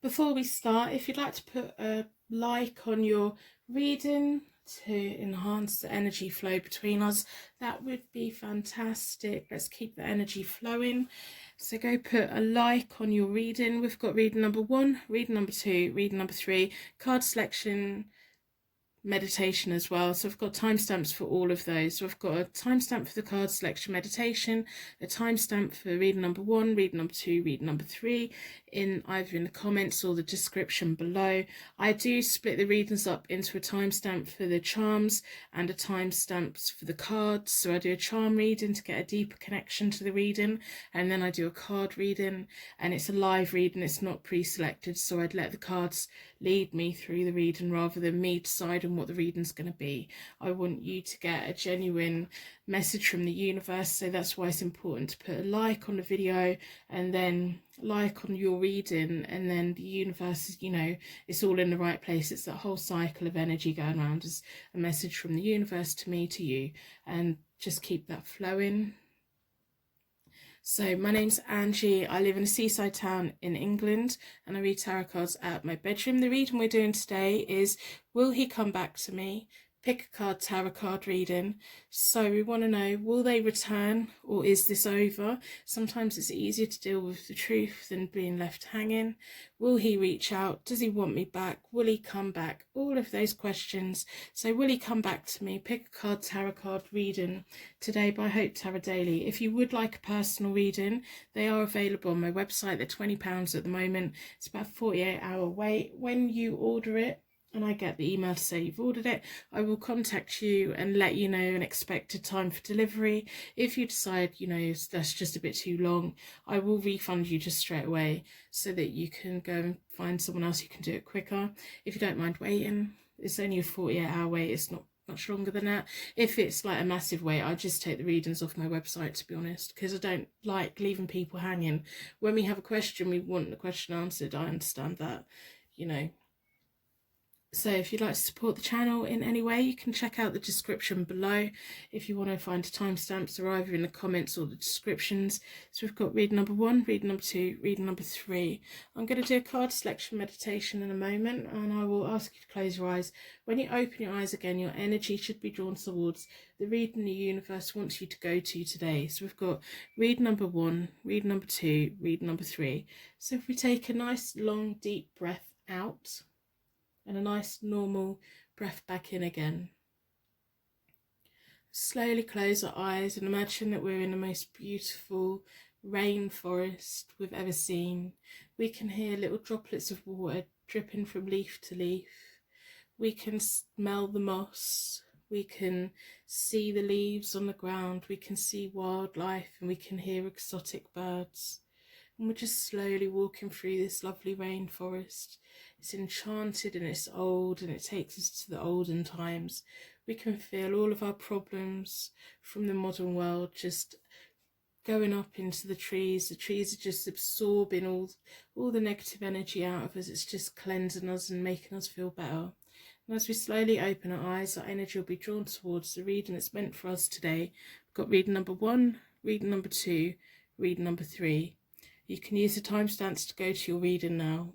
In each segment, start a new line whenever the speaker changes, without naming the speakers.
Before we start, if you'd like to put a like on your reading to enhance the energy flow between us, that would be fantastic. Let's keep the energy flowing. So go put a like on your reading. We've got reading number 1, reading number 2, reading number 3, card selection, meditation as well. So I've got timestamps for all of those. So I've got a timestamp for the card selection meditation, a timestamp for reading number 1, reading number 2, reading number 3, in either in the comments or the description below. I do split the readings up into a timestamp for the charms and a timestamp for the cards. So I do a charm reading to get a deeper connection to the reading, and then I do a card reading, and it's a live reading, it's not pre-selected, so I'd let the cards lead me through the reading rather than me decide on what the reading's going to be. I want you to get a genuine message from the universe, so that's why it's important to put a like on the video and then like on your reading, and then the universe is, it's all in the right place. It's that whole cycle of energy going around as a message from the universe to me, to you, and just keep that flowing. So my name's Angie. I live in a seaside town in England, and I read tarot cards at my bedroom. The reading we're doing today is Will He Come Back to Me? Pick a card tarot card reading. So we want to know, will they return, or is this over? Sometimes it's easier to deal with the truth than being left hanging. Will he reach out? Does he want me back? Will he come back? All of those questions. So will he come back to me? Pick a card tarot card reading today by Hope Tarot Daily. If you would like a personal reading, they are available on my website. They're £20 at the moment. It's about a 48-hour wait. When you order it, and I get the email to say you've ordered it, I will contact you and let you know an expected time for delivery. If you decide, that's just a bit too long, I will refund you just straight away so that you can go and find someone else who can do it quicker. If you don't mind waiting, it's only a 48-hour wait. It's not much longer than that. If it's like a massive wait, I just take the readings off my website, to be honest, because I don't like leaving people hanging. When we have a question, we want the question answered. I understand that, So if you'd like to support the channel in any way, you can check out the description below if you want to find timestamps. They're either in the comments or the descriptions. So we've got reading number 1, reading number 2, reading number 3. I'm going to do a card selection meditation in a moment, and I will ask you to close your eyes. When you open your eyes again, your energy should be drawn towards the reading the universe wants you to go to today. So we've got reading number 1, reading number 2, reading number 3. So if we take a nice long deep breath out, and a nice normal breath back in again. Slowly close our eyes and imagine that we're in the most beautiful rainforest we've ever seen. We can hear little droplets of water dripping from leaf to leaf. We can smell the moss. We can see the leaves on the ground. We can see wildlife, and we can hear exotic birds. And we're just slowly walking through this lovely rainforest. It's enchanted and it's old, and it takes us to the olden times. We can feel all of our problems from the modern world just going up into the trees. The trees are just absorbing all the negative energy out of us. It's just cleansing us and making us feel better. And as we slowly open our eyes, our energy will be drawn towards the reading that's meant for us today. We've got reading number 1, reading number 2, reading number 3. You can use the timestamps to go to your reading now.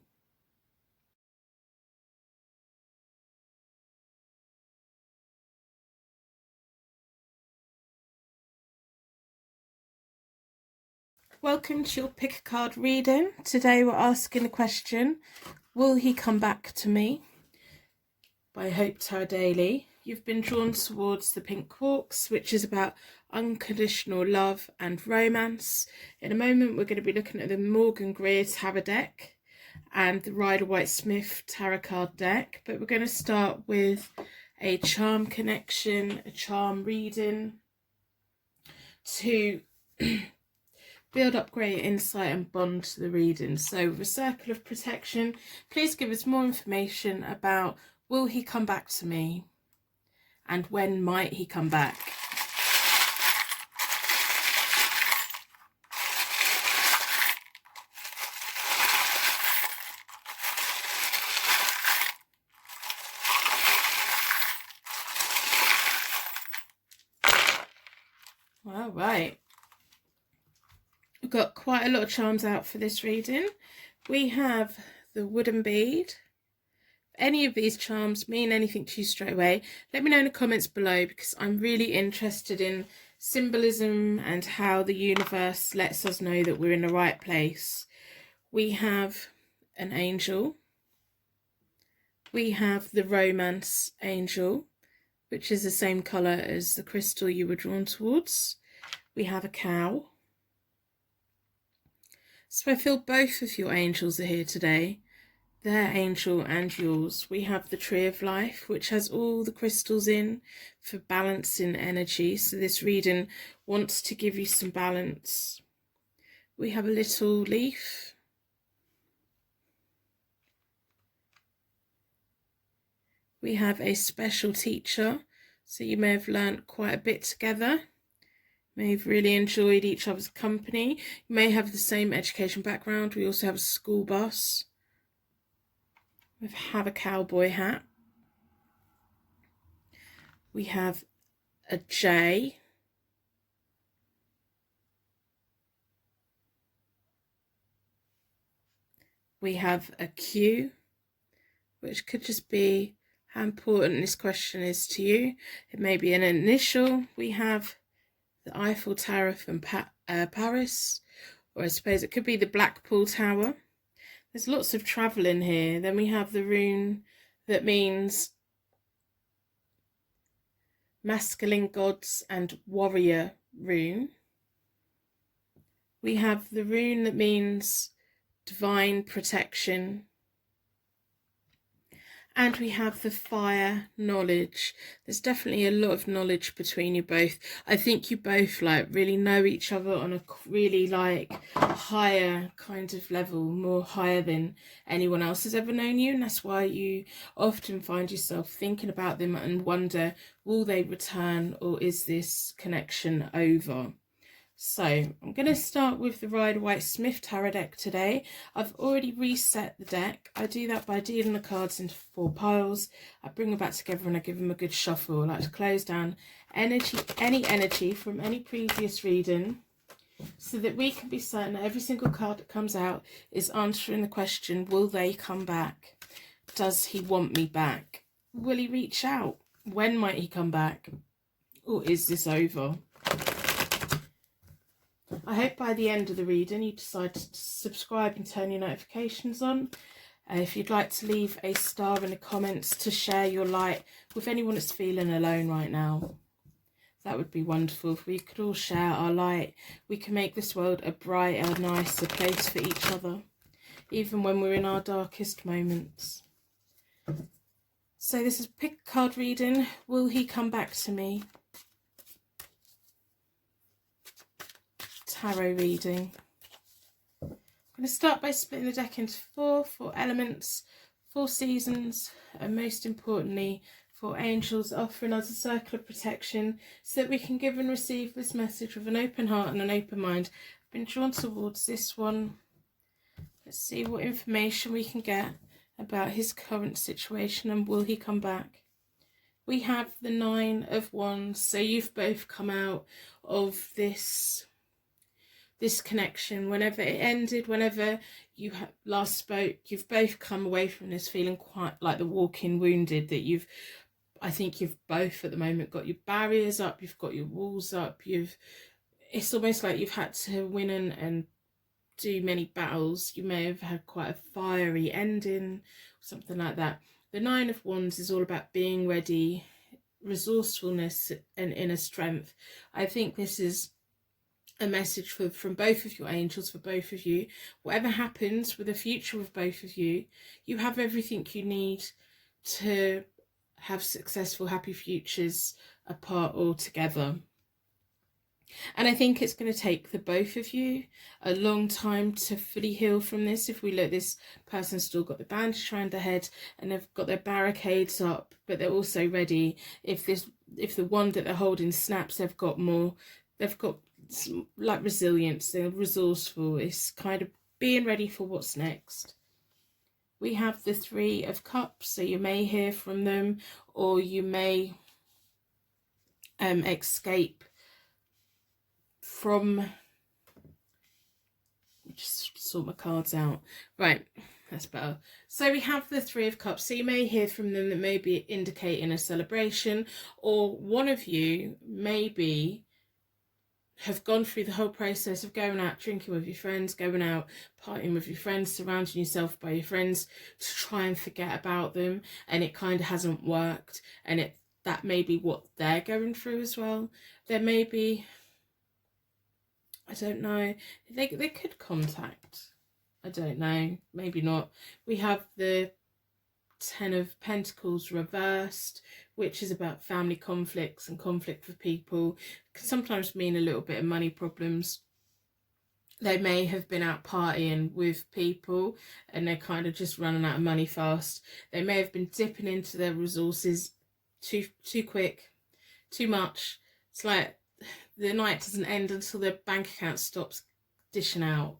Welcome to your pick a card reading. Today we're asking the question, will he come back to me? By Hope Tarot Daily. You've been drawn towards the Pink Quartz, which is about unconditional love and romance. In a moment, we're going to be looking at the Morgan Greer Tarot deck and the Rider-Waite-Smith Tarot card deck. But we're going to start with a charm connection, a charm reading to build up great insight and bond to the reading. So with a circle of protection, please give us more information about will he come back to me? And when might he come back? All right. We've got quite a lot of charms out for this reading. We have the wooden bead. Any of these charms mean anything to you straight away, let me know in the comments below, because I'm really interested in symbolism and how the universe lets us know that we're in the right place. We have an angel. We have the romance angel, which is the same colour as the crystal you were drawn towards. We have a cow. So I feel both of your angels are here today. Their angel and yours. We have the tree of life, which has all the crystals in for balancing energy. So this reading wants to give you some balance. We have a little leaf. We have a special teacher. So you may have learnt quite a bit together. May have really enjoyed each other's company. You may have the same education background. We also have a school bus. We have a cowboy hat. We have a J. We have a Q, which could just be how important this question is to you. It may be an initial. We have the Eiffel Tower from Paris, or I suppose it could be the Blackpool Tower. There's lots of travel in here. Then we have the rune that means masculine gods and warrior rune. We have the rune that means divine protection. And we have the fire knowledge. There's definitely a lot of knowledge between you both. I think you both really know each other on a really higher kind of level, more higher than anyone else has ever known you. And that's why you often find yourself thinking about them and wonder, will they return, or is this connection over? So I'm going to start with the Rider-Waite-Smith Tarot deck today. I've already reset the deck. I do that by dealing the cards into 4 piles. I bring them back together and I give them a good shuffle. I like to close down any energy from any previous reading, so that we can be certain that every single card that comes out is answering the question, will they come back? Does he want me back? Will he reach out? When might he come back? Or is this over? I hope by the end of the reading you decide to subscribe and turn your notifications on. If you'd like to leave a star in the comments to share your light with anyone that's feeling alone right now, that would be wonderful. If we could all share our light, we can make this world a brighter, nicer place for each other, even when we're in our darkest moments. So this is pick card reading. Will he come back to me? Tarot reading. I'm going to start by splitting the deck into 4 elements, 4 seasons, and most importantly 4 angels, offering us a circle of protection so that we can give and receive this message with an open heart and an open mind. I've been drawn towards this one. Let's see what information we can get about his current situation, and will he come back? We have the 9 of Wands, so you've both come out of this connection. Whenever it ended, whenever you last spoke, you've both come away from this feeling quite like the walking wounded, that I think you've both at the moment got your barriers up, you've got your walls up, it's almost like you've had to win and do many battles. You may have had quite a fiery ending, something like that. The 9 of Wands is all about being ready, resourcefulness and inner strength. I think this is a message from both of your angels, for both of you. Whatever happens with the future of both of you, you have everything you need to have successful, happy futures, apart or together. And I think it's going to take the both of you a long time to fully heal from this. If we look, this person's still got the bandage around their head and they've got their barricades up, but they're also ready. If the wand that they're holding snaps, they've got like resilience, they're resourceful. It's kind of being ready for what's next. We have the 3 of Cups, so you may hear from them, or you may escape from, just sort my cards out. Right, That's better. So we have the Three of Cups. So you may hear from them that may be indicating a celebration, or one of you maybe have gone through the whole process of going out drinking with your friends, going out partying with your friends, surrounding yourself by your friends to try and forget about them, and it kind of hasn't worked, and that may be what they're going through as well. There may be, I don't know, they could contact, I don't know, maybe not. We have the Ten of Pentacles reversed, which is about family conflicts and conflict with people. Can sometimes mean a little bit of money problems. They may have been out partying with people and they're kind of just running out of money fast. They may have been dipping into their resources too quick, too much. It's like the night doesn't end until their bank account stops dishing out,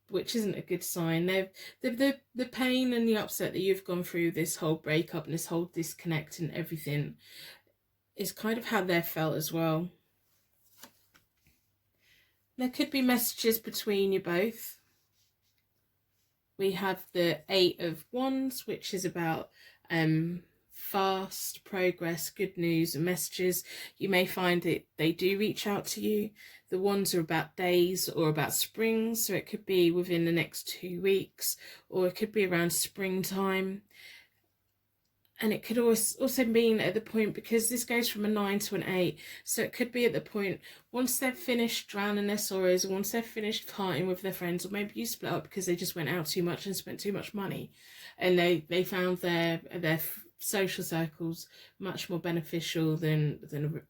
which isn't a good sign. The pain and the upset that you've gone through, this whole breakup and this whole disconnect and everything, is kind of how they're felt as well. There could be messages between you both. We have the Eight of Wands, which is about fast progress, good news and messages. You may find that they do reach out to you. The Wands are about days or about spring, so it could be within the next 2 weeks, or it could be around springtime. And it could also mean at the point, because this goes from a 9 to an 8, so it could be at the point once they've finished drowning their sorrows, or once they've finished partying with their friends, or maybe you split up because they just went out too much and spent too much money, and they found their social circles much more beneficial than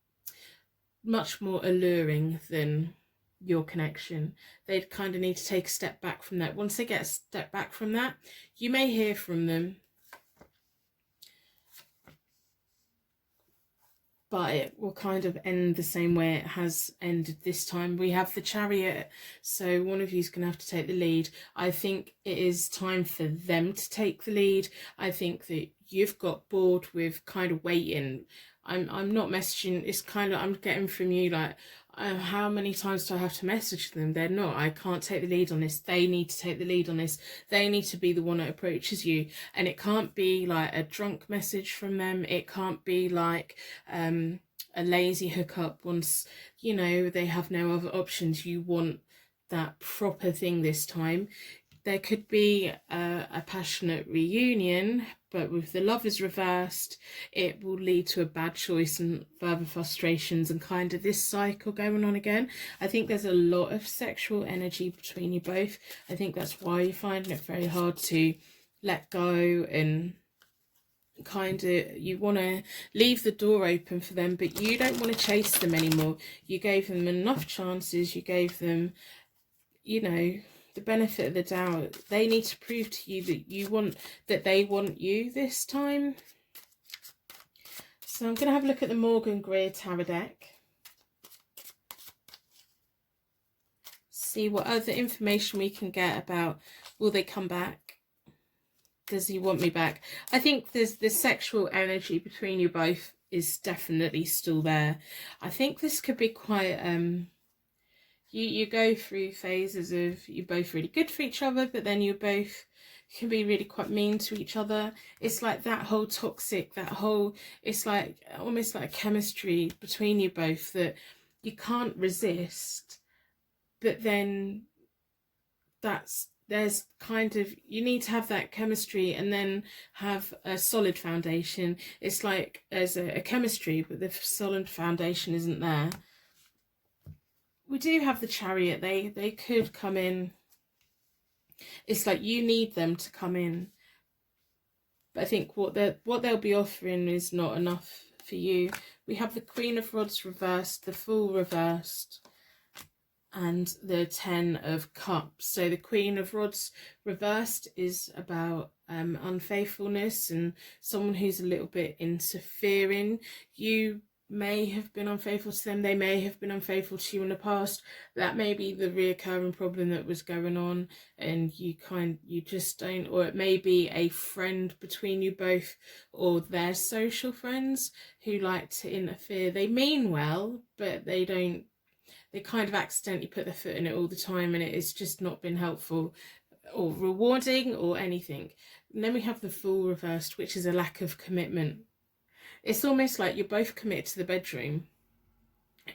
much more alluring than your connection. They'd kind of need to take a step back from that. Once they get a step back from that, you may hear from them, but it will kind of end the same way it has ended this time. We have the Chariot, so one of you's going to have to take the lead. I think it is time for them to take the lead. I think that you've got bored with kind of waiting. I'm not messaging, it's kind of, I'm getting from you like, how many times do I have to message them? They're not. I can't take the lead on this. They need to take the lead on this. They need to be the one that approaches you. And it can't be like a drunk message from them. It can't be like a lazy hookup once, you know, they have no other options. You want that proper thing this time. There could be a passionate reunion, but with the Lovers reversed, it will lead to a bad choice and further frustrations and kind of this cycle going on again. I think there's a lot of sexual energy between you both. I think that's why you're finding it very hard to let go, and kind of you want to leave the door open for them, but you don't want to chase them anymore. You gave them enough chances. You gave them, you know, the benefit of the doubt. They need to prove to you that they want you this time. So I'm going to have a look at the Morgan Greer Tarot deck. See what other information we can get about, will they come back? Does he want me back? I think there's the sexual energy between you both is definitely still there. I think this could be quite you go through phases of you're both really good for each other, but then you both can be really quite mean to each other. It's like that whole toxic, it's like almost like a chemistry between you both that you can't resist, but then there's kind of, you need to have that chemistry and then have a solid foundation. It's like there's a chemistry, but the solid foundation isn't there. We do have the Chariot. They could come in. It's like you need them to come in. But I think what they'll be offering is not enough for you. We have the Queen of Rods reversed, the Fool reversed, and the Ten of Cups. So the Queen of Rods reversed is about unfaithfulness and someone who's a little bit interfering. You may have been unfaithful to them. They may have been unfaithful to you in the past. That may be the reoccurring problem that was going on, and you just don't, or it may be a friend between you both or their social friends who like to interfere. They mean well, but they don't. They kind of accidentally put their foot in it all the time, and it's just not been helpful. or rewarding or anything. And then we have the Fool reversed, which is a lack of commitment. It's almost like you're both committed to the bedroom.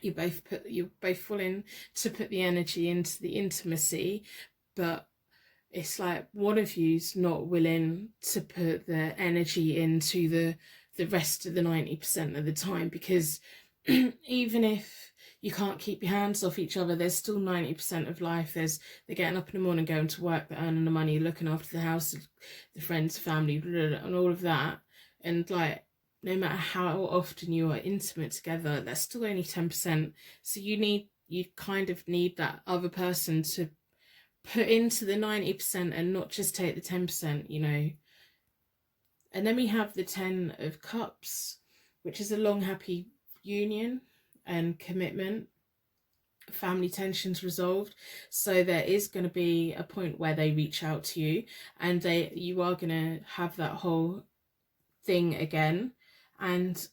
You're both willing to put the energy into the intimacy, but it's like one of you's not willing to put the energy into the rest of the 90% of the time, because even if you can't keep your hands off each other, there's still 90% of life. They're getting up in the morning, going to work, they're earning the money, looking after the house, the friends, family, blah, blah, blah, and all of that. And like, no matter how often you are intimate together, that's still only 10%. So you kind of need that other person to put into the 90% and not just take the 10%, you know. And then we have the 10 of Cups, which is a long, happy union and commitment, family tensions resolved. So there is going to be a point where they reach out to you, and you are going to have that whole thing again. And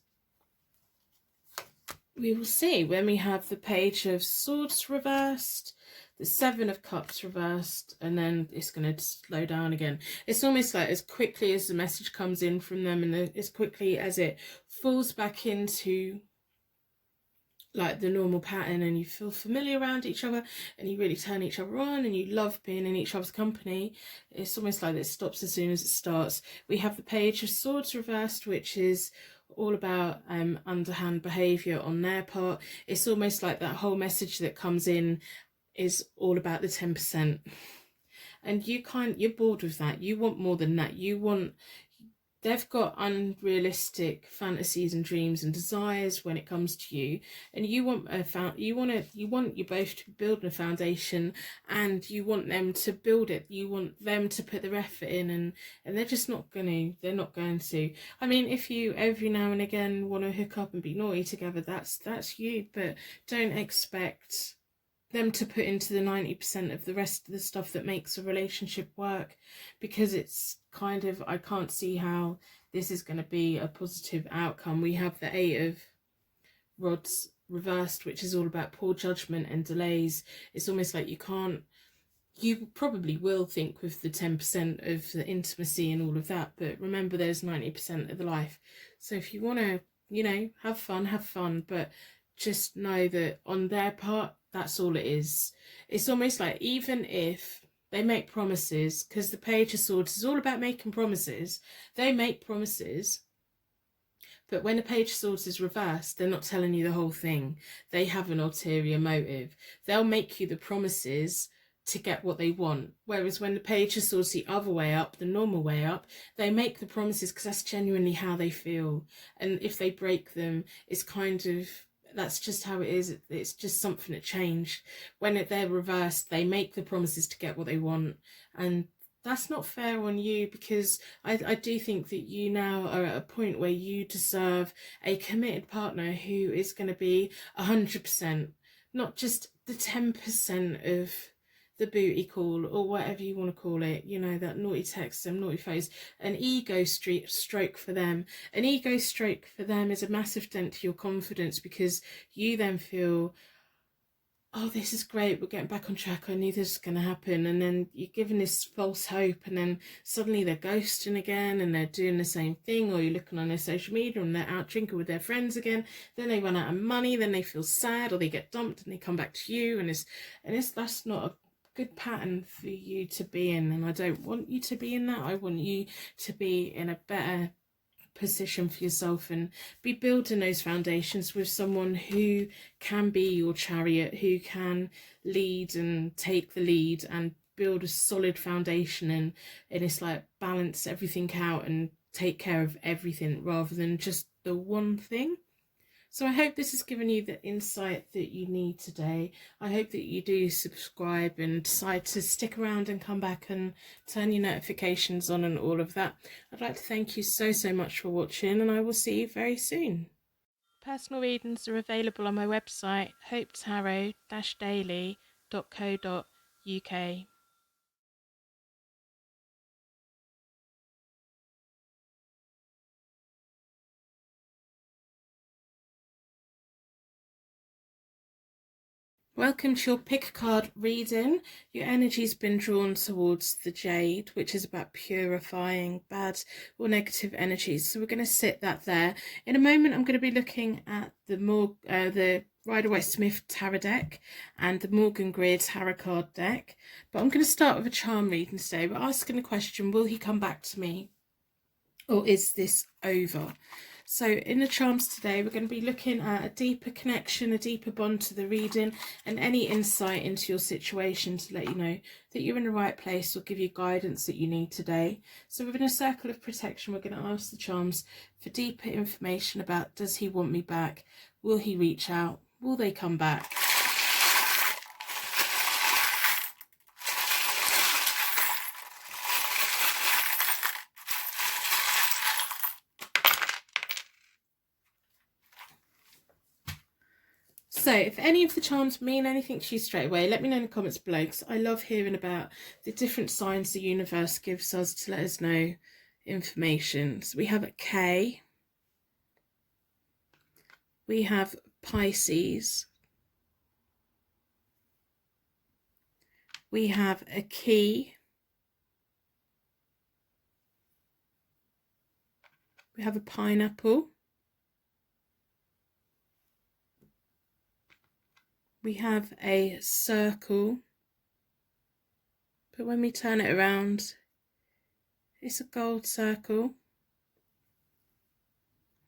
we will see when we have the Page of Swords reversed, the Seven of Cups reversed, and then it's going to slow down again. It's almost like as quickly as the message comes in from them, and as quickly as it falls back into like the normal pattern, and you feel familiar around each other, and you really turn each other on, and you love being in each other's company, it's almost like it stops as soon as it starts. We have the Page of Swords reversed, which is all about underhand behavior on their part. It's almost like that whole message that comes in is all about the 10%, and you're bored with that. You want more than that. They've got unrealistic fantasies and dreams and desires when it comes to you, and you want you both to be building a foundation, and you want them to build it. You want them to put their effort in, and they're just not going to. I mean, if you every now and again want to hook up and be naughty together, that's you, but don't expect them to put into the 90% of the rest of the stuff that makes a relationship work, because it's kind of, I can't see how this is going to be a positive outcome. We have the Eight of Rods reversed, which is all about poor judgment and delays. It's almost like you probably will think with the 10% of the intimacy and all of that, but remember there's 90% of the life. So if you want to, you know, have fun, but just know that on their part, that's all it is. It's almost like, even if they make promises, because the Page of Swords is all about making promises, they make promises, but when the Page of Swords is reversed, they're not telling you the whole thing. They have an ulterior motive. They'll make you the promises to get what they want. Whereas when the Page of Swords the other way up, the normal way up, they make the promises because that's genuinely how they feel. And if they break them, it's kind of, that's just how it is. It's just something that changed. When they're reversed, they make the promises to get what they want, and that's not fair on you, because I do think that you now are at a point where you deserve a committed partner who is going to be 100%, not just the 10% of the booty call or whatever you want to call it, you know, that naughty text, them naughty phase. An ego stroke for them. An ego stroke for them is a massive dent to your confidence, because you then feel, oh, this is great, we're getting back on track, I knew this was going to happen, and then you're given this false hope, and then suddenly they're ghosting again, and they're doing the same thing, or you're looking on their social media and they're out drinking with their friends again, then they run out of money, then they feel sad, or they get dumped and they come back to you, and that's not a good pattern for you to be in, and I don't want you to be in that. I want you to be in a better position for yourself and be building those foundations with someone who can be your chariot, who can lead and take the lead and build a solid foundation, and it's like balance everything out and take care of everything rather than just the one thing. So I hope this has given you the insight that you need today. I hope that you do subscribe and decide to stick around and come back and turn your notifications on and all of that. I'd like to thank you so much for watching, and I will see you very soon. Personal readings are available on my website, hopetarot-daily.co.uk. Welcome to your pick a card reading. Your energy's been drawn towards the Jade, which is about purifying bad or negative energies. So we're going to sit that there. In a moment, I'm going to be looking at the Rider-Waite-Smith tarot deck and the Morgan Greer tarot card deck. But I'm going to start with a charm reading today. We're asking the question, will he come back to me? Or is this over? So in the charms today, we're going to be looking at a deeper connection, a deeper bond to the reading, and any insight into your situation to let you know that you're in the right place or give you guidance that you need today. So within a circle of protection, we're going to ask the charms for deeper information about, does he want me back? Will he reach out? Will they come back? So if any of the charms mean anything to you straight away, let me know in the comments below, because I love hearing about the different signs the universe gives us to let us know information. So we have a K, we have Pisces, we have a key, we have a pineapple, we have a circle, but when we turn it around, it's a gold circle,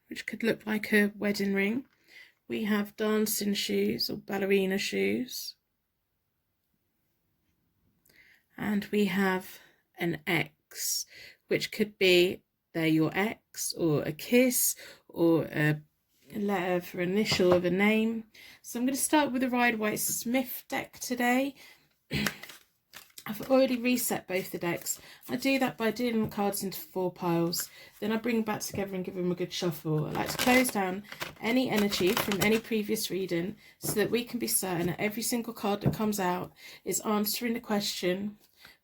which could look like a wedding ring. We have dancing shoes or ballerina shoes. And we have an X, which could be they're your ex, or a kiss, or a letter for initial of a name. So I'm going to start with the Rider-Waite-Smith deck today. I've already reset both the decks. I do that by doing the cards into 4 piles. Then I bring them back together and give them a good shuffle. I like to close down any energy from any previous reading so that we can be certain that every single card that comes out is answering the question,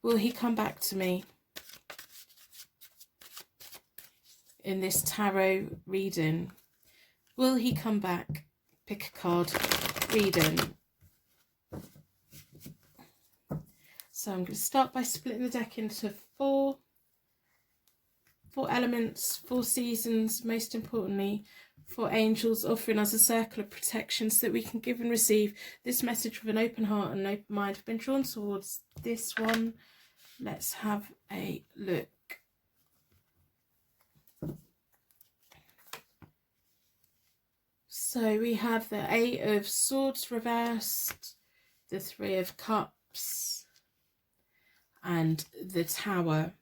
will he come back to me in this tarot reading? Will he come back? Pick a card reading. So I'm going to start by splitting the deck into 4 elements, 4 seasons, most importantly, 4 angels, offering us a circle of protection so that we can give and receive this message with an open heart and an open mind. I've been drawn towards this one. Let's have a look. So we have the 8 of Swords reversed, the 3 of Cups, and the Tower.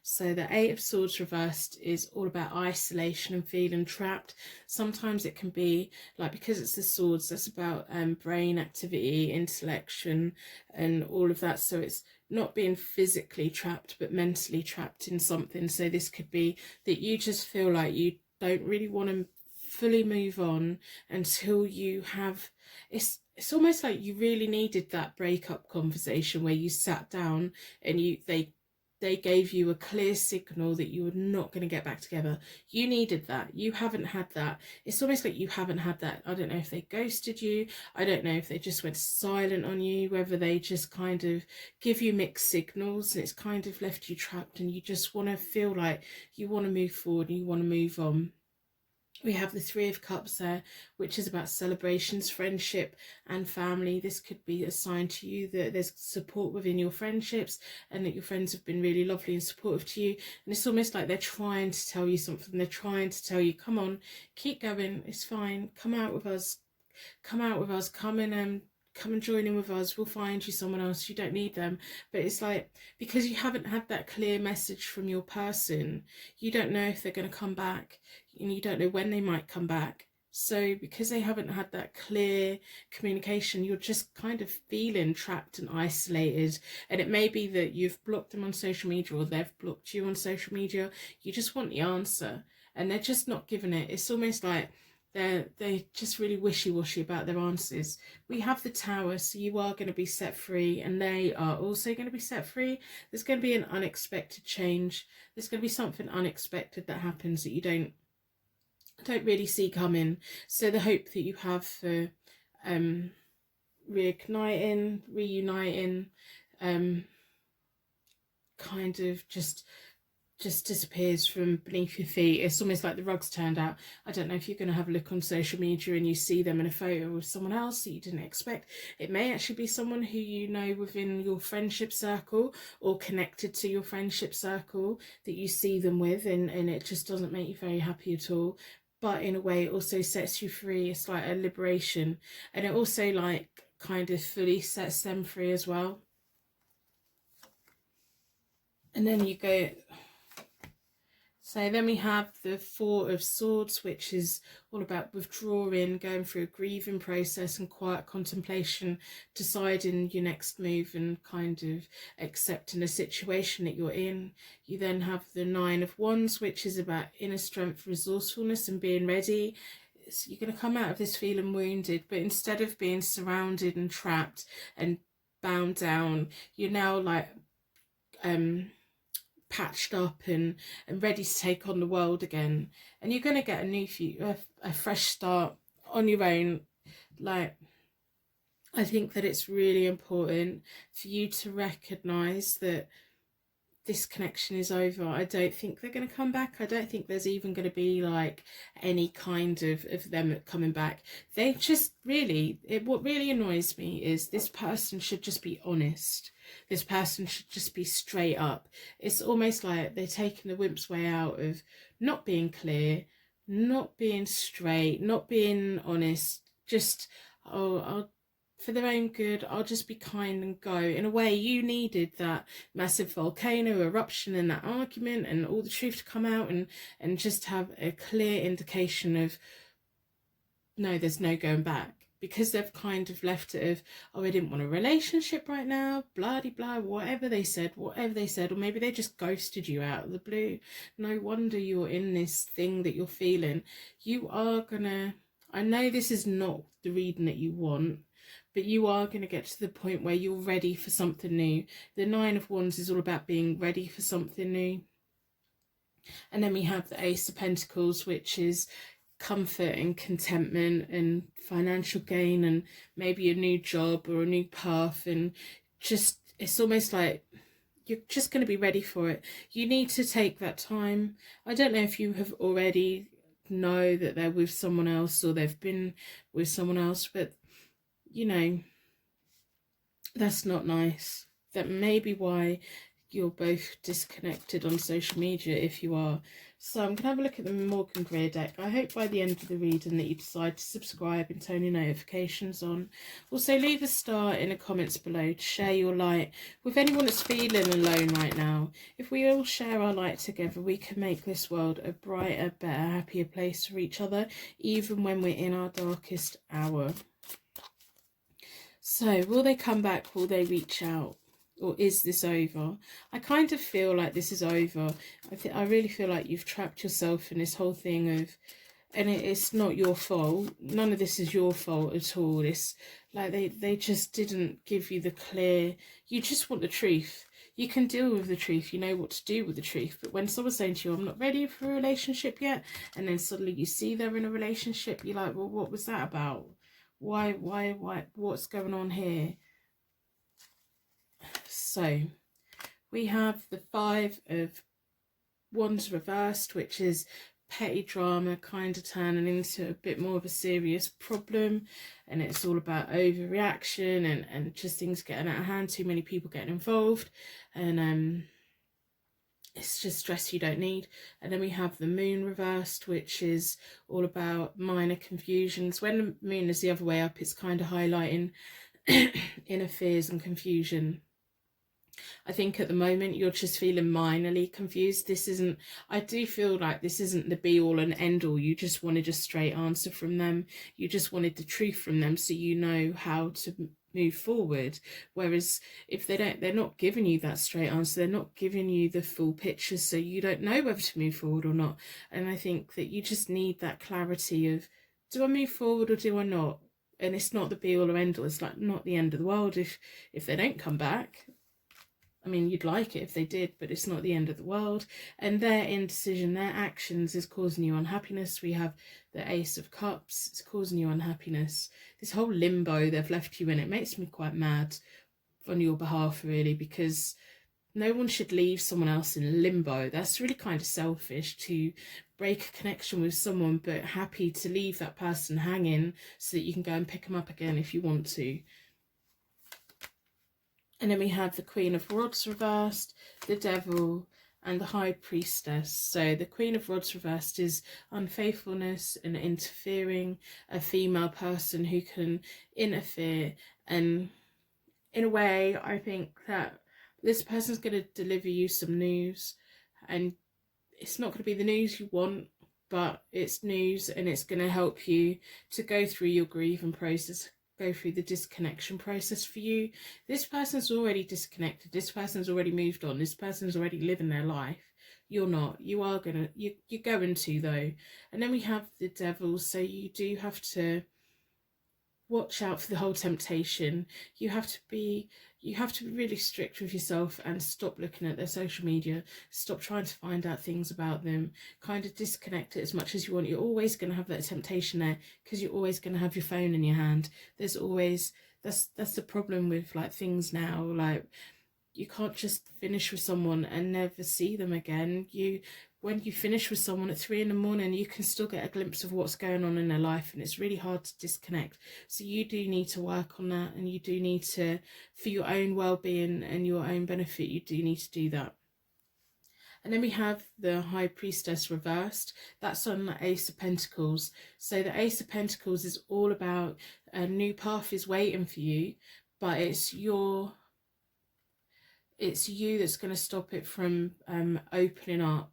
So the 8 of Swords reversed is all about isolation and feeling trapped. Sometimes it can be like, because it's the swords, that's about brain activity, intellection, and all of that. So it's not being physically trapped, but mentally trapped in something. So this could be that you just feel like you don't really want to fully move on until you have, it's almost like you really needed that breakup conversation where you sat down and they gave you a clear signal that you were not going to get back together. You needed that. You haven't had that. It's almost like you haven't had that. I don't know if they ghosted you. I don't know if they just went silent on you, whether they just kind of give you mixed signals and it's kind of left you trapped and you just want to feel like you want to move forward and you want to move on. We have the 3 of Cups there, which is about celebrations, friendship and family. This could be a sign to you that there's support within your friendships and that your friends have been really lovely and supportive to you. And it's almost like they're trying to tell you something. They're trying to tell you, come on, keep going, it's fine, come out with us, come and join in with us, we'll find you someone else, you don't need them. But it's like, because you haven't had that clear message from your person, you don't know if they're going to come back and you don't know when they might come back. So because they haven't had that clear communication, you're just kind of feeling trapped and isolated. And it may be that you've blocked them on social media or they've blocked you on social media. You just want the answer and they're just not giving it. It's almost like they're just really wishy-washy about their answers. We have the Tower, so you are going to be set free and they are also going to be set free. There's going to be an unexpected change. There's going to be something unexpected that happens that you don't really see coming. So the hope that you have for reigniting, reuniting, kind of just disappears from beneath your feet. It's almost like the rug's turned out. I don't know if you're going to have a look on social media and you see them in a photo with someone else that you didn't expect. It may actually be someone who you know within your friendship circle or connected to your friendship circle that you see them with, and it just doesn't make you very happy at all. But in a way, it also sets you free. It's like a liberation, and it also like kind of fully sets them free as well. And then you go, so then we have the Four of Swords, which is all about withdrawing, going through a grieving process and quiet contemplation, deciding your next move and kind of accepting the situation that you're in. You then have the Nine of Wands, which is about inner strength, resourcefulness and being ready. So you're going to come out of this feeling wounded, but instead of being surrounded and trapped and bound down, you're now like patched up and ready to take on the world again, and you're going to get a new a fresh start on your own. Like, I think that it's really important for you to recognize that this connection is over. I don't think they're going to come back. I don't think there's even going to be like any kind of them coming back. They just really, what really annoys me is this person should just be honest. This person should just be straight up. It's almost like they're taking the wimp's way out of not being clear, not being straight, not being honest. Just, I'll for their own good, I'll just be kind and go. In a way, you needed that massive volcano eruption and that argument and all the truth to come out and just have a clear indication of, no, there's no going back. Because they've kind of left it of, oh, I didn't want a relationship right now, blah de blah, whatever they said, or maybe they just ghosted you out of the blue. No wonder you're in this thing that you're feeling. You are gonna, I know this is not the reading that you want, but you are going to get to the point where you're ready for something new. The Nine of Wands is all about being ready for something new. And then we have the Ace of Pentacles, which is comfort and contentment and financial gain and maybe a new job or a new path, and just, it's almost like you're just going to be ready for it. You need to take that time. I don't know if you have already know that they're with someone else or they've been with someone else, but you know, that's not nice. That may be why you're both disconnected on social media, if you are. So I'm going to have a look at the Morgan Greer deck. I hope by the end of the reading that you decide to subscribe and turn your notifications on. Also, leave a star in the comments below to share your light with anyone that's feeling alone right now. If we all share our light together, we can make this world a brighter, better, happier place for each other, even when we're in our darkest hour. So, will they come back? Will they reach out? Or is this over? I kind of feel like this is over. I really feel like you've trapped yourself in this whole thing of, and it's not your fault. None of this is your fault at all. It's like they just didn't give you the clear, you just want the truth. You can deal with the truth. You know what to do with the truth. But when someone's saying to you, I'm not ready for a relationship yet, and then suddenly you see they're in a relationship, you're like, well, what was that about? Why, what's going on here? So, we have the Five of Wands reversed, which is petty drama kind of turning into a bit more of a serious problem, and it's all about overreaction and just things getting out of hand, too many people getting involved, and it's just stress you don't need. And then we have the Moon reversed, which is all about minor confusions. When the moon is the other way up, it's kind of highlighting inner fears and confusion. I think at the moment you're just feeling minorly confused. This isn't, I do feel like this isn't the be all and end all. You just wanted a straight answer from them. You just wanted the truth from them so you know how to move forward. Whereas if they're not giving you that straight answer, they're not giving you the full picture, so you don't know whether to move forward or not. And I think that you just need that clarity of, do I move forward or do I not? And it's not the be all or end all. It's like not the end of the world if they don't come back. I mean, you'd like it if they did, but it's not the end of the world. And their indecision, their actions is causing you unhappiness. We have the Ace of Cups. It's causing you unhappiness. This whole limbo they've left you in, it makes me quite mad on your behalf, really, because no one should leave someone else in limbo. That's really kind of selfish, to break a connection with someone but happy to leave that person hanging so that you can go and pick them up again if you want to. And then we have the Queen of Rods reversed, the Devil, and the High Priestess. So the Queen of Rods reversed is unfaithfulness and interfering, a female person who can interfere. And in a way, I think that this person's going to deliver you some news, and it's not going to be the news you want, but it's news, and it's going to help you to go through your grieving process, go through the disconnection process for you. This person's already disconnected. This person's already moved on. This person's already living their life. You're not. You're going to, though. And then we have the Devil. So you do have to watch out for the whole temptation. You have to be really strict with yourself and stop looking at their social media. Stop trying to find out things about them. Kind of disconnect it as much as you want. You're always going to have that temptation there, because you're always going to have your phone in your hand. There's always, that's the problem with like things now. Like, you can't just finish with someone and never see them again. When you finish with someone at 3 a.m, you can still get a glimpse of what's going on in their life, and it's really hard to disconnect. So you do need to work on that, and you do need to, for your own well-being and your own benefit, you do need to do that. And then we have the High Priestess reversed. That's on the Ace of Pentacles. So the Ace of Pentacles is all about a new path is waiting for you, but it's you that's going to stop it from opening up.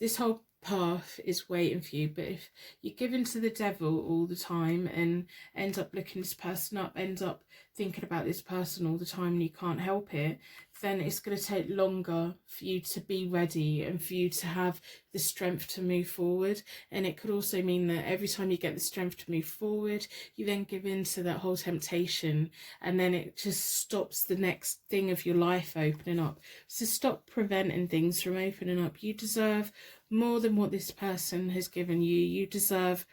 This whole path is waiting for you, but if you give in to the Devil all the time and end up looking this person up, end up thinking about this person all the time, and you can't help it, then it's going to take longer for you to be ready and for you to have the strength to move forward. And it could also mean that every time you get the strength to move forward, you then give in to that whole temptation, and then it just stops the next thing of your life opening up. So stop preventing things from opening up. You deserve more than what this person has given you. You deserve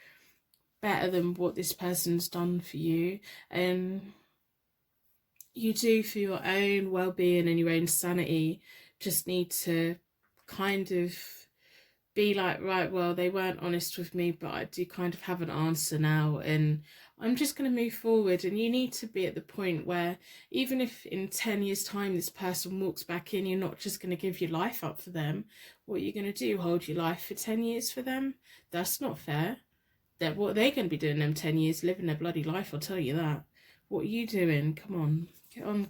better than what this person's done for you. And you do, for your own well-being and your own sanity, just need to kind of be like, right, well, they weren't honest with me, but I do kind of have an answer now, and I'm just going to move forward. And you need to be at the point where even if in 10 years time this person walks back in, you're not just going to give your life up for them. What are you going to do, hold your life for 10 years for them? That's not fair. What are they going to be doing them 10 years? Living their bloody life, I'll tell you that. What are you doing? Come on,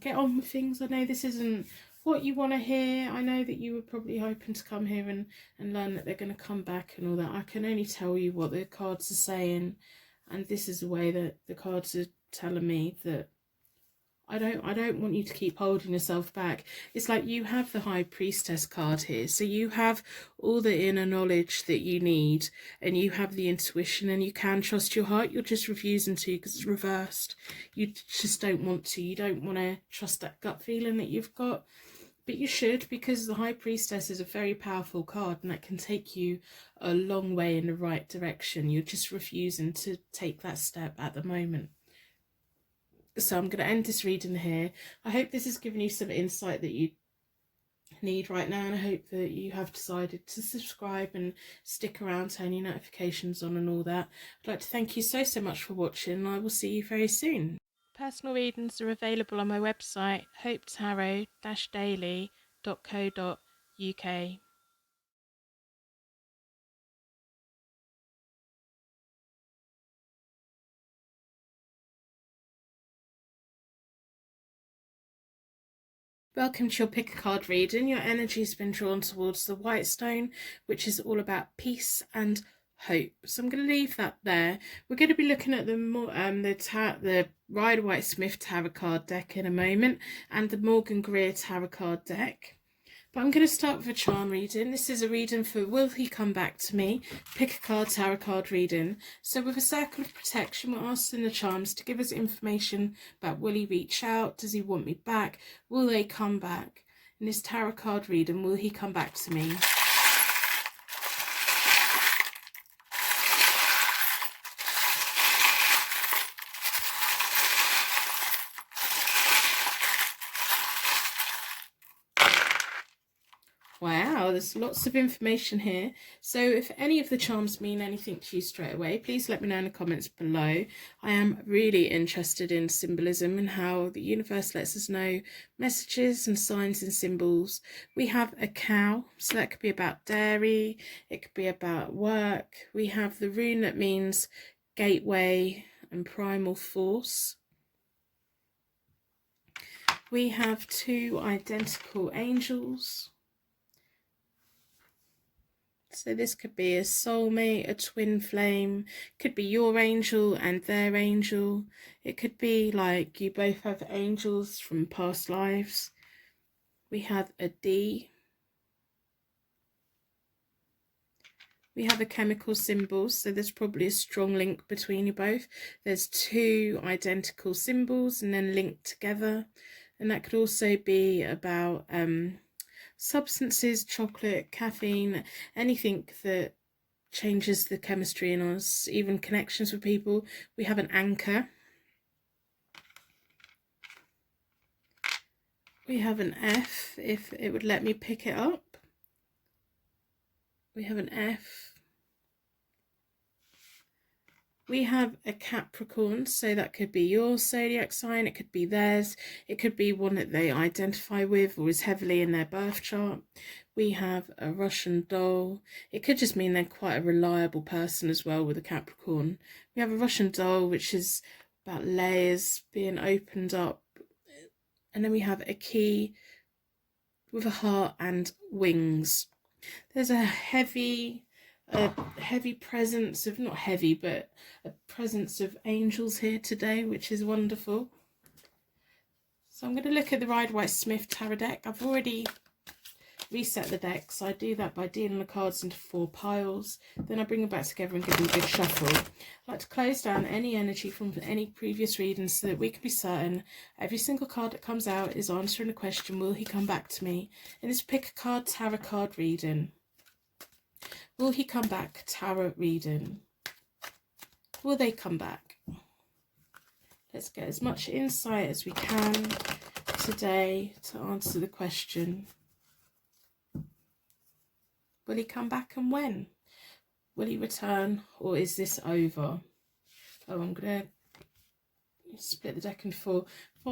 get on with things. I know this isn't what you want to hear. I know that you were probably hoping to come here and learn that they're going to come back and all that. I can only tell you what the cards are saying, and this is the way that the cards are telling me that I don't want you to keep holding yourself back. It's like you have the High Priestess card here, so you have all the inner knowledge that you need, and you have the intuition, and you can trust your heart. You're just refusing to because it's reversed. You just don't want to. You don't want to trust that gut feeling that you've got, but you should, because the High Priestess is a very powerful card, and that can take you a long way in the right direction. You're just refusing to take that step at the moment. So I'm going to end this reading here. I hope this has given you some insight that you need right now, and I hope that you have decided to subscribe and stick around, turn your notifications on and all that. I'd like to thank you so much for watching, and I will see you very soon. Personal readings are available on my website, hopetarot-daily.co.uk. Welcome to your pick a card reading. Your energy's been drawn towards the White Stone, which is all about peace and hope. So I'm going to leave that there. We're going to be looking at the Rider-Waite-Smith tarot card deck in a moment, and the Morgan Greer tarot card deck. But I'm going to start with a charm reading. This is a reading for Will He Come Back to Me? Pick a card, tarot card reading. So with a circle of protection, we're asking the charms to give us information about, will he reach out? Does he want me back? Will they come back? in this tarot card reading, will he come back to me? Wow, there's lots of information here. So if any of the charms mean anything to you straight away, please let me know in the comments below. I am really interested in symbolism and how the universe lets us know messages and signs and symbols. We have a cow, so that could be about dairy, it could be about work. We have the rune that means gateway and primal force. We have two identical angels. So this could be a soulmate, a twin flame, could be your angel and their angel. It could be like you both have angels from past lives. We have a D. We have a chemical symbol, so there's probably a strong link between you both. There's two identical symbols and then linked together. And that could also be about substances, chocolate, caffeine, anything that changes the chemistry in us, even connections with people. We have an anchor. We have an F, if it would let me pick it up. We have an F. We have a Capricorn, so that could be your zodiac sign, it could be theirs, it could be one that they identify with or is heavily in their birth chart. We have a Russian doll. It could just mean they're quite a reliable person as well with a Capricorn. We have a Russian doll, which is about layers being opened up. And then we have a key with a heart and wings. There's a heavy presence of, not heavy, but a presence of angels here today, which is wonderful. So I'm going to look at the Rider-Waite-Smith tarot deck. I've already reset the deck, so I do that by dealing the cards into 4 piles. Then I bring them back together and give them a good shuffle. I like to close down any energy from any previous readings so that we can be certain every single card that comes out is answering the question, will he come back to me? In this pick a card tarot card reading. Will he come back tarot reading? Will they come back? Let's get as much insight as we can today to answer the question. Will he come back, and when? Will he return, or is this over? Oh, I'm going to split the deck into 4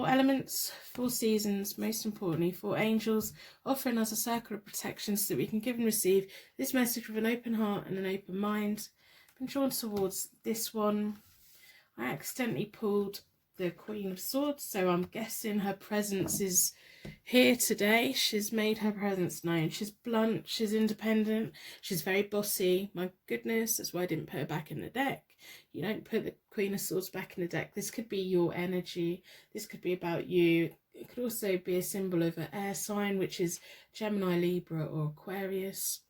elements, 4 seasons, most importantly 4 angels, offering us a circle of protection so that we can give and receive this message with an open heart and an open mind. I've been drawn towards this one. I accidentally pulled the Queen of Swords, so I'm guessing her presence is here today. She's made her presence known. She's blunt, she's independent, she's very bossy. My goodness, that's why I didn't put her back in the deck. You don't put the Queen of Swords back in the deck. This could be your energy. This could be about you. It could also be a symbol of an air sign, which is Gemini, Libra or Aquarius.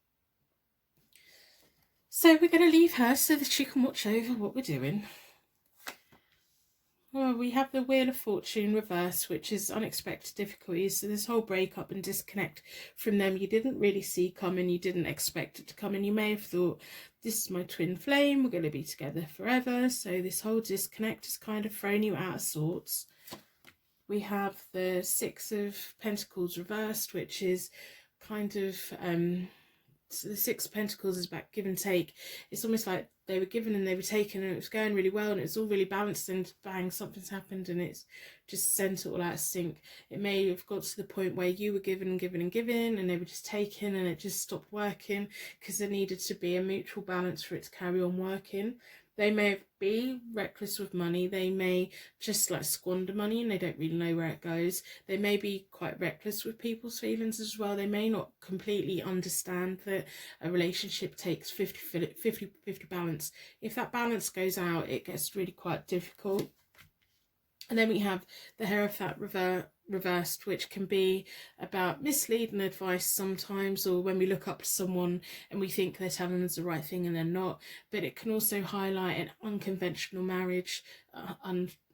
So we're going to leave her so that she can watch over what we're doing. Well, we have the Wheel of Fortune reversed, which is unexpected difficulties. So this whole breakup and disconnect from them you didn't really see coming, you didn't expect it to come, and you may have thought, this is my twin flame, we're going to be together forever. So this whole disconnect has kind of thrown you out of sorts. We have the Six of Pentacles reversed, which is kind of so the Six of Pentacles is about give and take. It's almost like they were given and they were taken, and it was going really well and it was all really balanced, and bang, something's happened and it's just sent it all out of sync. It may have got to the point where you were given and given and given and they were just taken, and it just stopped working because there needed to be a mutual balance for it to carry on working. They may be reckless with money. They may just like squander money and they don't really know where it goes. They may be quite reckless with people's feelings as well. They may not completely understand that a relationship takes 50-50 balance. If that balance goes out, it gets really quite difficult. And then we have the Hierophant reversed, which can be about misleading advice sometimes, or when we look up to someone and we think they're telling us the right thing and they're not. But it can also highlight an unconventional marriage,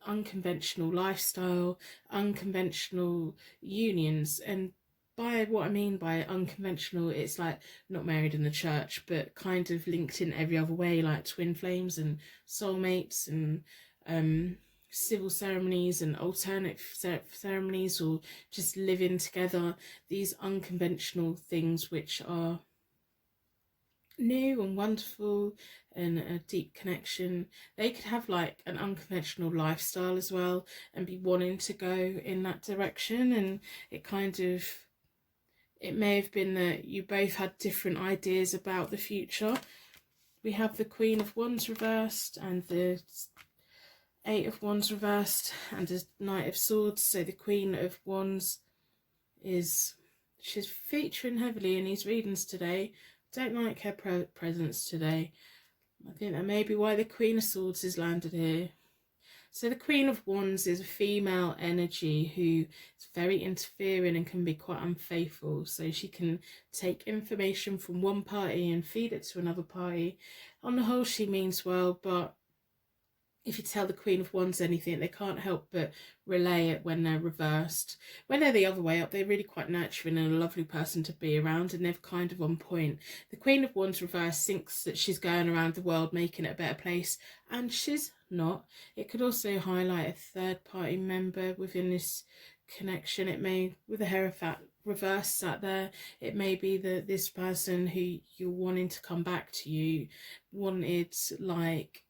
unconventional lifestyle, unconventional unions. And by what I mean by unconventional, it's like not married in the church, but kind of linked in every other way, like twin flames and soulmates and civil ceremonies and alternate ceremonies, or just living together. These unconventional things which are new and wonderful and a deep connection. They could have like an unconventional lifestyle as well and be wanting to go in that direction. And it may have been that you both had different ideas about the future. We have the Queen of Wands reversed and the Eight of Wands reversed and the Knight of Swords. So the Queen of Wands she's featuring heavily in these readings today. Don't like her presence today. I think that may be why the Queen of Swords is landed here. So the Queen of Wands is a female energy who is very interfering and can be quite unfaithful. So she can take information from one party and feed it to another party. On the whole, she means well, but if you tell the Queen of Wands anything, they can't help but relay it when they're reversed. When they're the other way up, they're really quite nurturing and a lovely person to be around, and they're kind of on point. The Queen of Wands reversed thinks that she's going around the world making it a better place, and she's not. It could also highlight a third party member within this connection. It may, with the Hierophant reverse sat there, it may be that this person who you're wanting to come back to you wanted like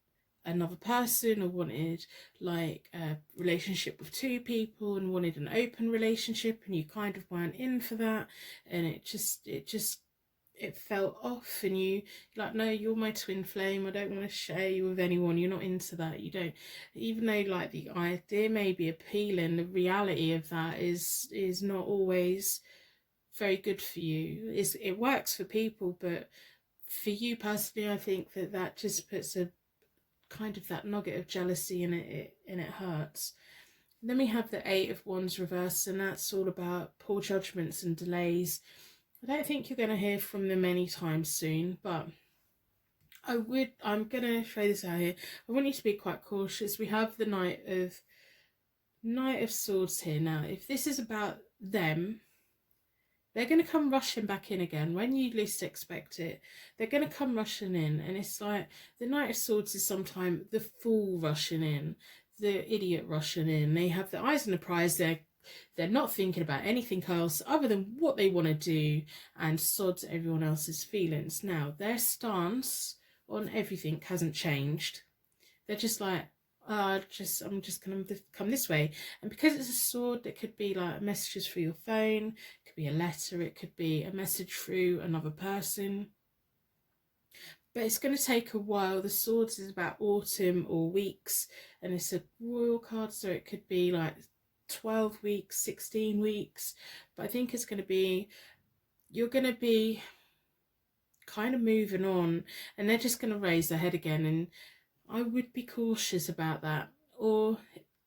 another person, or wanted like a relationship with two people and wanted an open relationship, and you kind of weren't in for that, and it felt off, and you're like, no, you're my twin flame, I don't want to share you with anyone, you're not into that. You don't, even though like the idea may be appealing, the reality of that is not always very good for you. It works for people, but for you personally, I think that just puts a kind of that nugget of jealousy in it, and it hurts. Then we have the Eight of Wands reversed, and that's all about poor judgments and delays. I don't think you're going to hear from them anytime soon, but I'm going to throw this out here. I want you to be quite cautious. We have the Knight of Swords here. Now, if this is about them, they're going to come rushing back in again when you least expect it. They're going to come rushing in, and it's like the Knight of Swords is sometimes the fool rushing in, the idiot rushing in. They have their eyes on the prize. They're not thinking about anything else other than what they want to do and sod everyone else's feelings. Now, their stance on everything hasn't changed. They're just like, I'm just going to come this way. And because it's a sword, it could be like messages through your phone, it could be a letter, it could be a message through another person. But it's going to take a while. The swords is about autumn or weeks, and it's a royal card, so it could be like 12 weeks, 16 weeks. But I think it's going to be, you're going to be kind of moving on, and they're just going to raise their head again, and I would be cautious about that. Or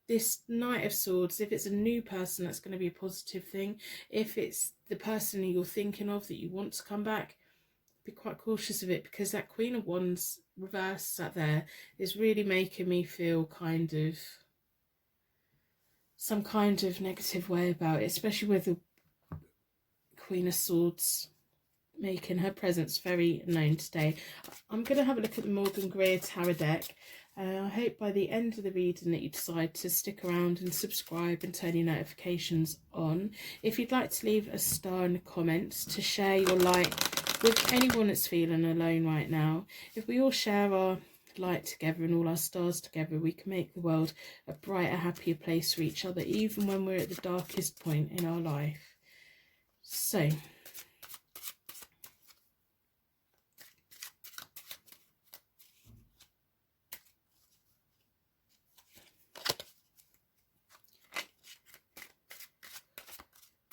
this Knight of Swords, if it's a new person, that's going to be a positive thing. If it's the person you're thinking of that you want to come back, be quite cautious of it, because that Queen of Wands reverse sat there is really making me feel some kind of negative way about it, especially with the Queen of Swords making her presence very known today. I'm going to have a look at the Morgan Greer Tarot deck. I hope by the end of the reading that you decide to stick around and subscribe and turn your notifications on. If you'd like to leave a star in the comments, to share your light with anyone that's feeling alone right now. If we all share our light together and all our stars together, we can make the world a brighter, happier place for each other, even when we're at the darkest point in our life. So,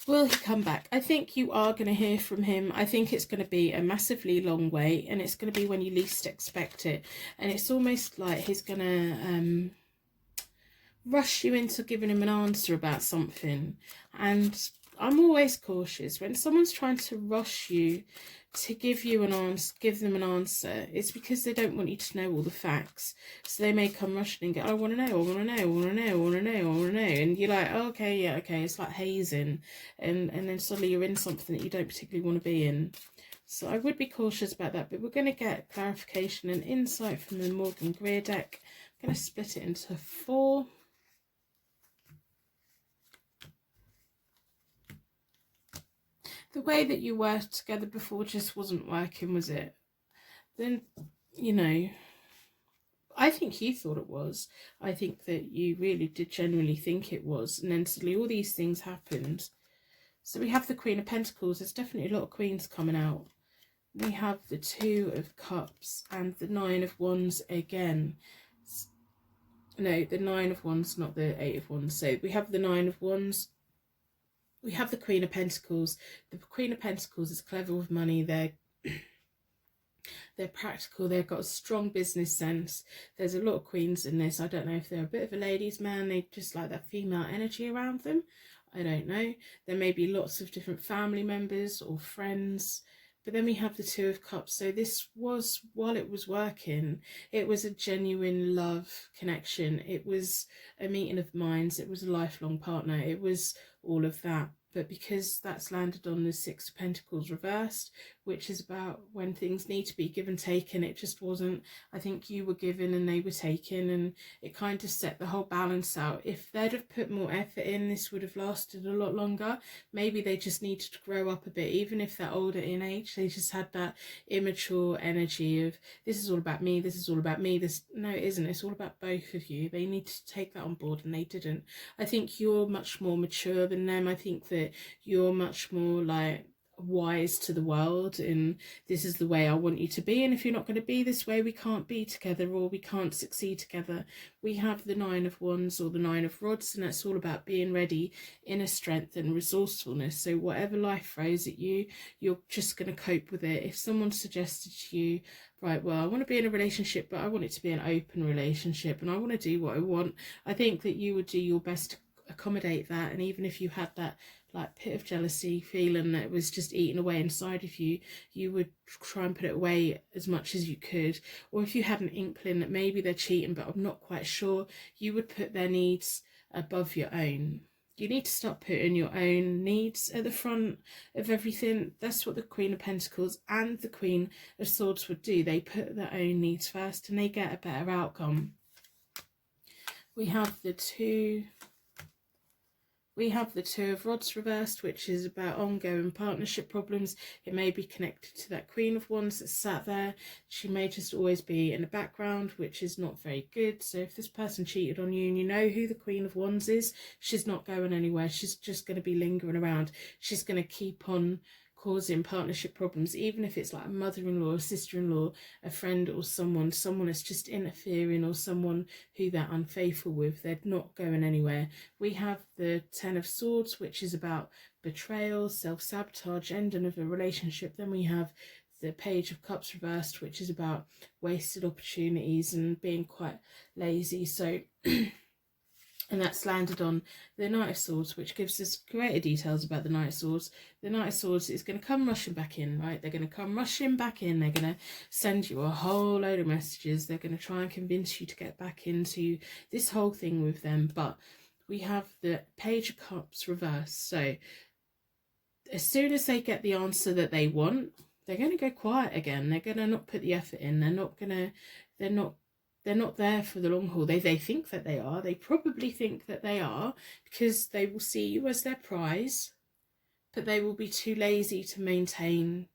will he come back? I think you are going to hear from him. I think it's going to be a massively long wait, and it's going to be when you least expect it. And it's almost like he's going to rush you into giving him an answer about something. And I'm always cautious when someone's trying to rush you to give you an answer, give them an answer. It's because they don't want you to know all the facts. So they may come rushing and go, I want to know, I want to know, I want to know, I want to know, I want to know. And you're like, oh, okay, yeah, okay. It's like hazing. And then suddenly you're in something that you don't particularly want to be in. So I would be cautious about that. But we're going to get clarification and insight from the Morgan Greer deck. I'm going to split it into 4. The way that you worked together before just wasn't working, was it? Then, you know, I think you thought it was. I think that you really did genuinely think it was. And then suddenly all these things happened. So we have the Queen of Pentacles. There's definitely a lot of Queens coming out. We have the 2 of Cups and the 9 of Wands again. No, the 9 of Wands, not the 8 of Wands. So we have the 9 of Wands. We have the Queen of Pentacles. The Queen of Pentacles is clever with money. They're practical. They've got a strong business sense. There's a lot of queens in this. I don't know if they're a bit of a ladies' man. They just like that female energy around them. I don't know. There may be lots of different family members or friends. But then we have the 2 of Cups. So this was, while it was working, it was a genuine love connection. It was a meeting of minds. It was a lifelong partner. It was all of that. But because that's landed on the 6 of Pentacles reversed, which is about when things need to be give and taken, it just wasn't. I think you were given and they were taken, and it kind of set the whole balance out. If they'd have put more effort in, this would have lasted a lot longer. Maybe they just needed to grow up a bit. Even if they're older in age, they just had that immature energy of, this is all about me, this is all about me. No, it isn't. It's all about both of you. They need to take that on board, and they didn't. I think you're much more mature than them. I think that you're much more like wise to the world, and this is the way I want you to be, and if you're not going to be this way, we can't be together, or we can't succeed together. We have the 9 of Wands or the 9 of Rods, and that's all about being ready, inner strength and resourcefulness. So whatever life throws at you, you're just going to cope with it. If someone suggested to you, right, well, I want to be in a relationship, but I want it to be an open relationship, and I want to do what I want, I think that you would do your best to accommodate that. And even if you had that like pit of jealousy feeling that was just eating away inside of you, you would try and put it away as much as you could. Or if you had an inkling that maybe they're cheating but I'm not quite sure, you would put their needs above your own. You need to stop putting your own needs at the front of everything. That's what the Queen of Pentacles and the Queen of Swords would do. They put their own needs first and they get a better outcome. We have the 2 of Rods reversed, which is about ongoing partnership problems. It may be connected to that Queen of Wands that's sat there. She may just always be in the background, which is not very good. So if this person cheated on you and you know who the Queen of Wands is, she's not going anywhere. She's just going to be lingering around. She's going to keep on causing partnership problems, even if it's like a mother-in-law, a sister-in-law, a friend, or someone that's just interfering, or someone who they're unfaithful with. They're not going anywhere. We have the 10 of Swords, which is about betrayal, self-sabotage, ending of a relationship. Then we have the Page of Cups reversed, which is about wasted opportunities and being quite lazy. So and that's landed on the Knight of Swords, which gives us greater details about the Knight of Swords. The Knight of Swords is going to come rushing back in, right? They're going to come rushing back in. They're going to send you a whole load of messages. They're going to try and convince you to get back into this whole thing with them. But we have the Page of Cups reversed. So as soon as they get the answer that they want, they're going to go quiet again. They're going to not put the effort in. They're not there for the long haul. They think that they are. They probably think that they are, because they will see you as their prize, but they will be too lazy to maintain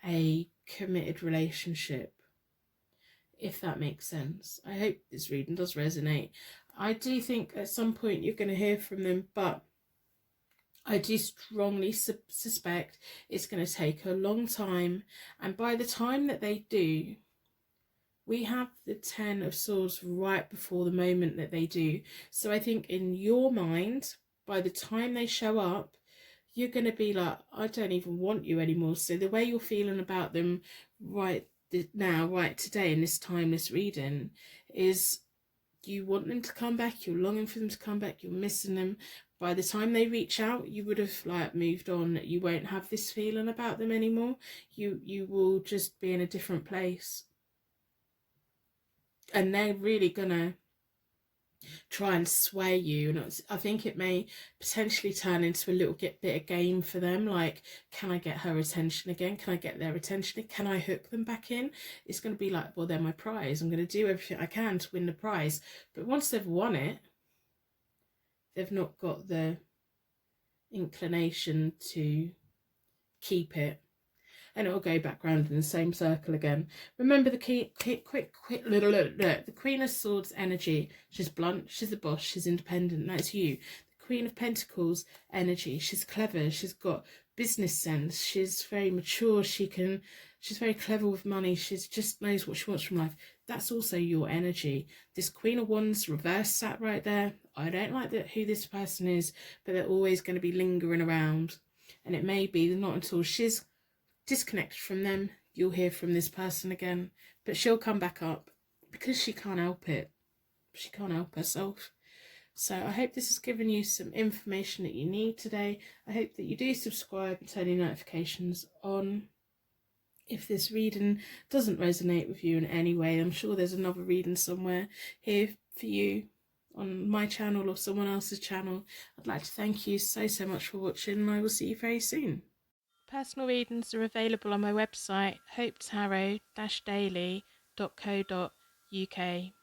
a committed relationship, if that makes sense. I hope this reading does resonate. I do think at some point you're going to hear from them, but I do strongly suspect it's going to take a long time. And by the time that they do, we have the 10 of Swords right before the moment that they do. So I think in your mind, by the time they show up, you're going to be like, I don't even want you anymore. So the way you're feeling about them right now, right today, in this timeless reading, is You want them to come back, you're longing for them to come back, you're missing them. By the time they reach out, you would have like moved on. You won't have this feeling about them anymore. You will just be in a different place. And they're really gonna try and sway you, and I think it may potentially turn into a little bit of game for them, like, can I get her attention again, can I get their attention, can I hook them back in? It's going to be like, well, they're my prize, I'm going to do everything I can to win the prize. But once they've won it, they've not got the inclination to keep it, and it'll go back round in the same circle again. Remember the the Queen of Swords energy. She's blunt, she's the boss, she's independent. That's you. The Queen of Pentacles energy. She's clever, she's got business sense, she's very mature, she's very clever with money, she just knows what she wants from life. That's also your energy. This Queen of Wands reverse sat right there. I don't like who this person is, but they're always going to be lingering around. And it may be not until she's disconnected from them you'll hear from this person again. But she'll come back up because she can't help it. She can't help herself. So I hope this has given you some information that you need today. I hope that you do subscribe and turn your notifications on. If this reading doesn't resonate with you in any way, I'm sure there's another reading somewhere here for you on my channel or someone else's channel. I'd like to thank you so much for watching, and I will see you very soon. Personal readings are available on my website, hopetarot-daily.co.uk.